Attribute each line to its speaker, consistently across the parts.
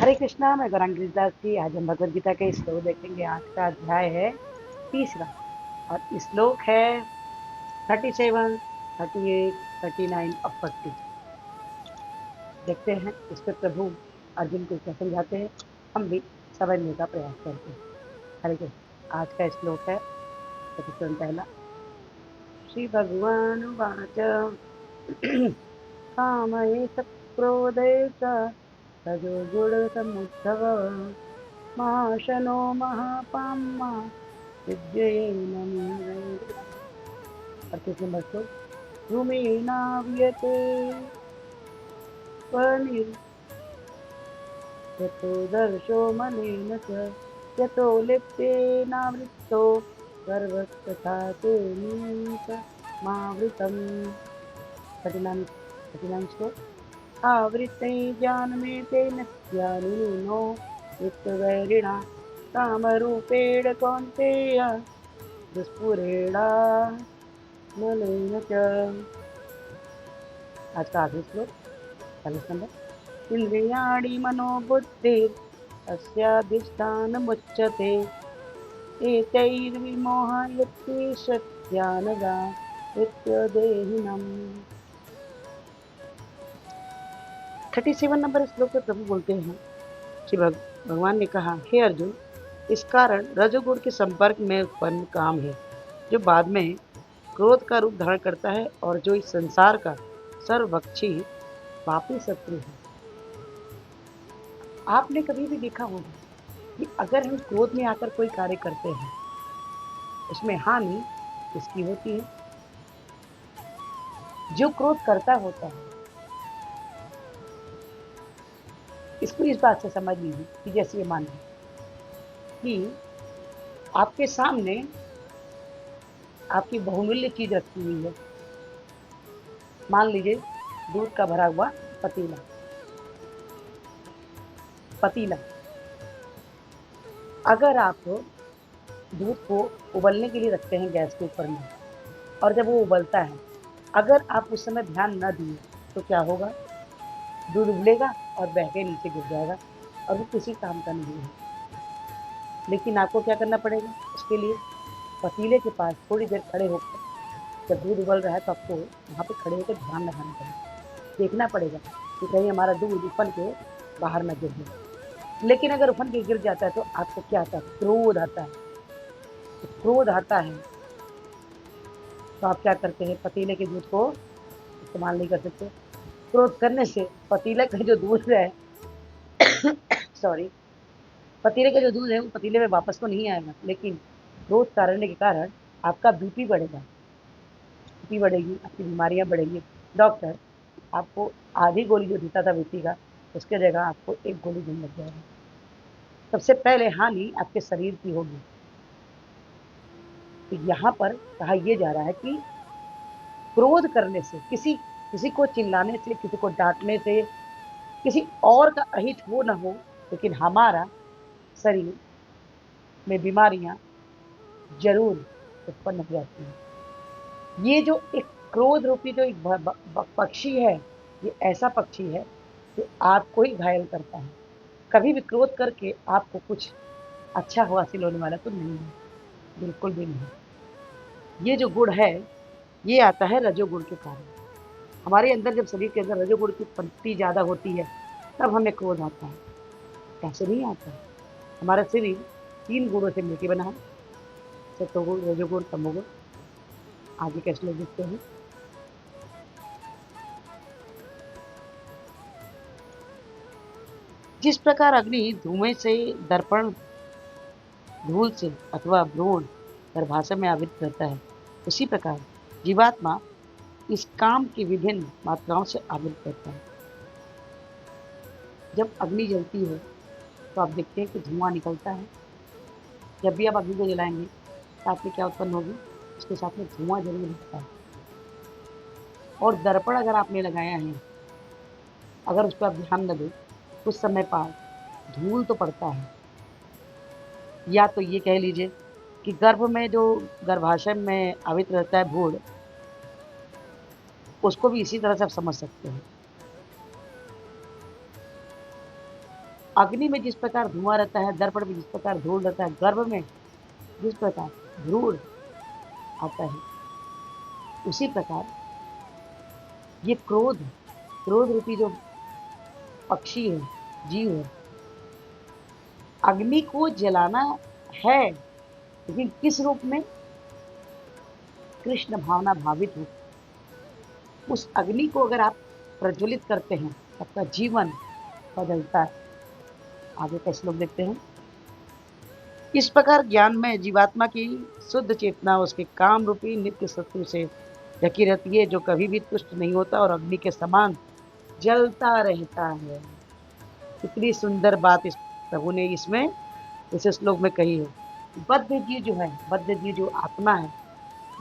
Speaker 1: हरे कृष्णा, मैं गौरांग गिरिदास जी। आज हम भगवद गीता के श्लोक देखेंगे। आज का अध्याय है तीसरा और श्लोक है 37, 38, 39 और 40। देखते हैं इस पर प्रभु अर्जुन को क्या समझाते हैं, हम भी समझने का प्रयास करते हैं। हरे कृष्ण। आज का श्लोक है 37 पहला। श्री भगवान वाच कामये क्रोधे च रजोगुण समुद्भव माशनो महापाम्मा विद्येन। 38 नंबर श्लोक। धूमेनाव्रियते यतो दर्शो मलिन च यतो लिप्तेनावृतो सर्वस्तथा तेनैकमावृतम्। 39 श्लोक। आवृत्ते ज्ञानमेतेन ज्ञानिनो वित्तवैरिणा कामरूपेण कौन्तेय दुष्पुरेणा मलिन च। आज का आखिरी श्लोक 40 नंबर। इंद्रियाणि मनोबुद्धिः अस्याधिष्ठानमुच्यते एतैर्विमोहयत्येष ज्ञानदा विद्यदेहिनम्। 37 नंबर श्लोक में प्रभु बोलते हैं, श्री भगवान ने कहा, हे अर्जुन, इस कारण रजोगुण के संपर्क में उत्पन्न काम है जो बाद में क्रोध का रूप धारण करता है और जो इस संसार का सर्वभक्षी पापी शत्रु है। आपने कभी भी देखा होगा कि अगर हम क्रोध में आकर कोई कार्य करते हैं, उसमें हानि किसकी होती है? जो क्रोध करता होता है। इसको इस बात से समझ लीजिए कि जैसे ये मान कि आपके सामने आपकी बहुमूल्य चीज रखी हुई है। मान लीजिए दूध का भरा हुआ पतीला। अगर आप दूध को उबलने के लिए रखते हैं गैस के ऊपर में, और जब वो उबलता है, अगर आप उस समय ध्यान न दिए तो क्या होगा? दूध उबलेगा और बह के नीचे गिर जाएगा और वो किसी काम का नहीं है। लेकिन आपको क्या करना पड़ेगा? उसके लिए पतीले के पास थोड़ी देर खड़े होकर, जब दूध उबल रहा है तो आपको वहाँ पे खड़े होकर ध्यान लगाना पड़ेगा, देखना पड़ेगा कि कहीं हमारा दूध उफन के बाहर न गिर जाए। लेकिन अगर उफन के गिर जाता है तो आपको क्या आता है? क्रोध आता है। तो क्रोध आता है तो आप क्या करते हैं? पतीले के दूध को इस्तेमाल नहीं कर सकते। क्रोध करने से पतीले का जो दूध है सॉरी, पतीले का जो दूध है वो पतीले में वापस तो नहीं आएगा, लेकिन क्रोध करने के कारण आपका बीपी बढ़ेगा, आपकी बीमारियां बढ़ेंगी। डॉक्टर आपको आधी गोली जो देता था बीपी का, उसके जगह आपको एक गोली देने लग जाएगा। सबसे पहले हानि आपके शरीर की होगी। तो यहाँ पर कहा यह जा रहा है कि क्रोध करने से, किसी को चिल्लाने से, किसी को डांटने से, किसी और का अहित हो न हो, लेकिन हमारा शरीर में बीमारियां जरूर उत्पन्न हो जाती हैं। ये जो एक क्रोध रूपी जो एक पक्षी है, ये ऐसा पक्षी है जो आपको ही घायल करता है। कभी भी क्रोध करके आपको कुछ अच्छा हासिल होने वाला तो नहीं है, बिल्कुल भी नहीं। ये जो गुण है ये आता है रजोगुण के कारण। हमारे अंदर जब शरीर के अंदर रजोगुण की उत्पत्ति ज्यादा होती है तब हमें क्रोध आता है, ऐसे नहीं आता है। हमारा शरीर 3 गुणों से मिलकर बना है, सत्वगुण, रजोगुण, तमोगुण। आगे का श्लोक देखते हैं। जिस प्रकार अग्नि धुएं से, दर्पण धूल से अथवा भ्रूण गर्भाशय में आवृत रहता है, उसी प्रकार जीवात्मा इस काम की विभिन्न मात्राओं से आवृत रहता है। जब अग्नि जलती है तो आप देखते हैं कि धुआं निकलता है। जब भी आप अग्नि को जलाएंगे साथ में क्या उत्पन्न होगी? उसके साथ में धुआं जरूर होता है। और दर्पण अगर आपने लगाया है, अगर उस पर आप ध्यान न दें, कुछ समय बाद धूल तो पड़ता है। या तो ये कह लीजिए कि गर्भ में जो गर्भाशय में आवृत रहता है भ्रूण, उसको भी इसी तरह से आप समझ सकते हैं। अग्नि में जिस प्रकार धुआं रहता है, दर्पण में जिस प्रकार धूल रहता है, गर्भ में जिस प्रकार धूल आता है, उसी प्रकार ये क्रोध, क्रोध रूपी जो पक्षी है, जीव है, अग्नि को जलाना है, लेकिन किस रूप में? कृष्ण भावना भावित हो। उस अग्नि को अगर आप प्रज्वलित करते हैं, आपका जीवन बदलता है। आगे का श्लोक देखते हैं। इस प्रकार ज्ञान में जीवात्मा की शुद्ध चेतना उसके काम रूपी नित्य शत्रु से ढकी रहती है, जो कभी भी तुष्ट नहीं होता और अग्नि के समान जलता रहता है। कितनी सुंदर बात इस प्रभु ने इसमें इस श्लोक में कही है। बद्ध जीव जो है, बद्ध जीव जो आत्मा है,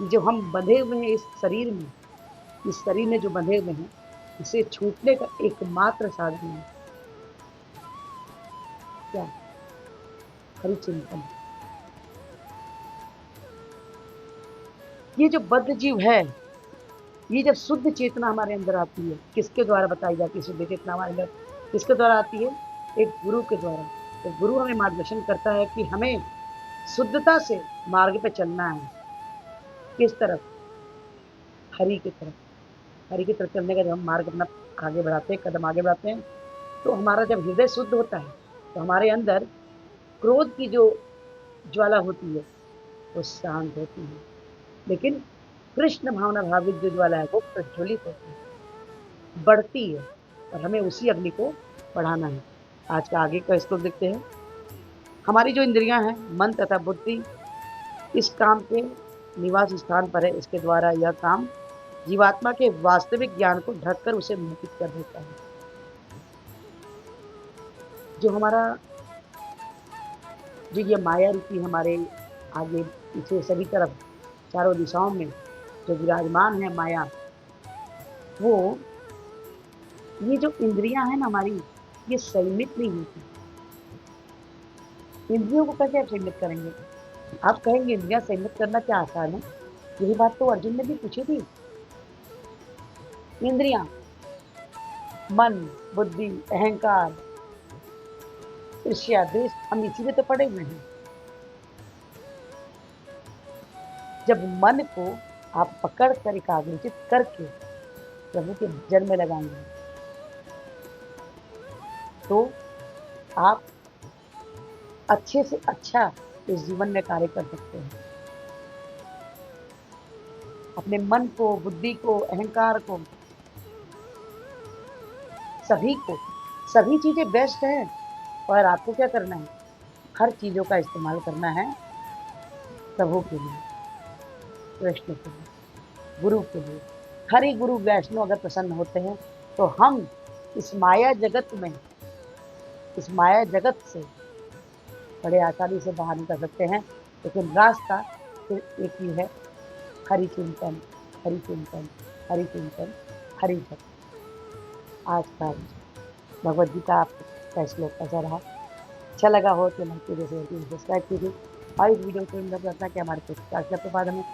Speaker 1: जो हम बंधे हुए हैं इस शरीर में, इस शरीर में जो बंधे हुए हैं, इसे छूटने का एकमात्र साधन है क्या? हरिचिंतन। ये जो बद्ध जीव है, ये जब शुद्ध चेतना हमारे अंदर आती है, किसके द्वारा बताई जाती है शुद्ध चेतना हमारे अंदर? किसके द्वारा आती है? एक गुरु के द्वारा। तो गुरु हमें मार्गदर्शन करता है कि हमें शुद्धता से मार्ग पे चलना है। किस तरफ? हरि की तरफ। हरि की तरफ चलने का जब हम मार्ग अपना आगे बढ़ाते हैं, कदम आगे बढ़ाते हैं, तो हमारा जब हृदय शुद्ध होता है, तो हमारे अंदर क्रोध की जो ज्वाला होती है वो शांत होती है, लेकिन कृष्ण भावना भावित जो ज्वाला है वो प्रज्वलित होती है, बढ़ती है, और हमें उसी अग्नि को बढ़ाना है। आज का आगे का श्लोक देखते हैं। हमारी जो इंद्रियां हैं, मन तथा बुद्धि, इस काम के निवास स्थान पर है। इसके द्वारा यह काम जीवात्मा के वास्तविक ज्ञान को ढककर उसे मोहित कर देता है। जो हमारा जो ये माया रूपी हमारे आगे पीछे सभी तरफ चारों दिशाओं में जो विराजमान है माया, वो ये जो इंद्रियां हैं ना हमारी, ये संयमित नहीं होती। इंद्रियों को कैसे आप संयमित करेंगे? आप कहेंगे इंद्रियां संयमित करना क्या आसान है? यही बात तो अर्जुन ने भी पूछी थी। इंद्रियां, मन, बुद्धि, अहंकार, ईर्ष्या, द्वेष, हम इसी में तो पड़े हुए हैं। जब मन को आप पकड़ कर एकाग्रचित करके प्रभु के भजन में लगाएंगे, तो आप अच्छे से अच्छा इस जीवन में कार्य कर सकते हैं। अपने मन को, बुद्धि को, अहंकार को, सभी चीजें बेस्ट हैं, और आपको क्या करना है? हर चीजों का इस्तेमाल करना है प्रभु के लिए, कृष्ण के लिए, गुरु के लिए। हरि गुरु वैष्णव अगर प्रसन्न होते हैं, तो हम इस माया जगत में, इस माया जगत से बड़े आसानी से बाहर निकल सकते हैं। लेकिन रास्ता सिर्फ एक ही है, हरि चिंतन, हरि चिंतन, हरि चिंतन, हरि भक्त। आज का भगवद गीता आपका श्लोक कैसा रहा? अच्छा लगा हो तो लाइक कीजिए, शेयर कीजिए, सब्सक्राइब कीजिए, और इस वीडियो को अंदर करना कि हमारे प्रचार के बाद हमें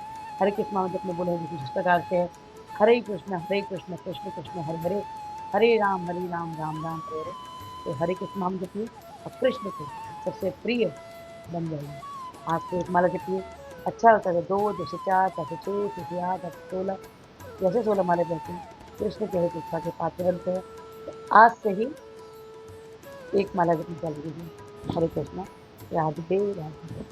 Speaker 1: हरे कृष्ण नाम जपने बोले हैं जिस प्रकार से है। हरे कृष्ण कृष्ण कृष्ण हरे हरे, हरे राम राम राम हरे हरे। तो हरे कृष्ण नाम जपिए और कृष्ण को सबसे प्रिय बन जाइए। आज से एक माला जपिए, अच्छा होता है। 2, 2 से 4, 4 से 6, 6 से 8, 8 से 16, जैसे 16 माले रहते हैं, कृष्ण के हरे कृष्णा के पात्र बनते हैं। तो आज से ही एक माला जपनी चालू कीजिए। हरे कृष्णा, राधे राधे।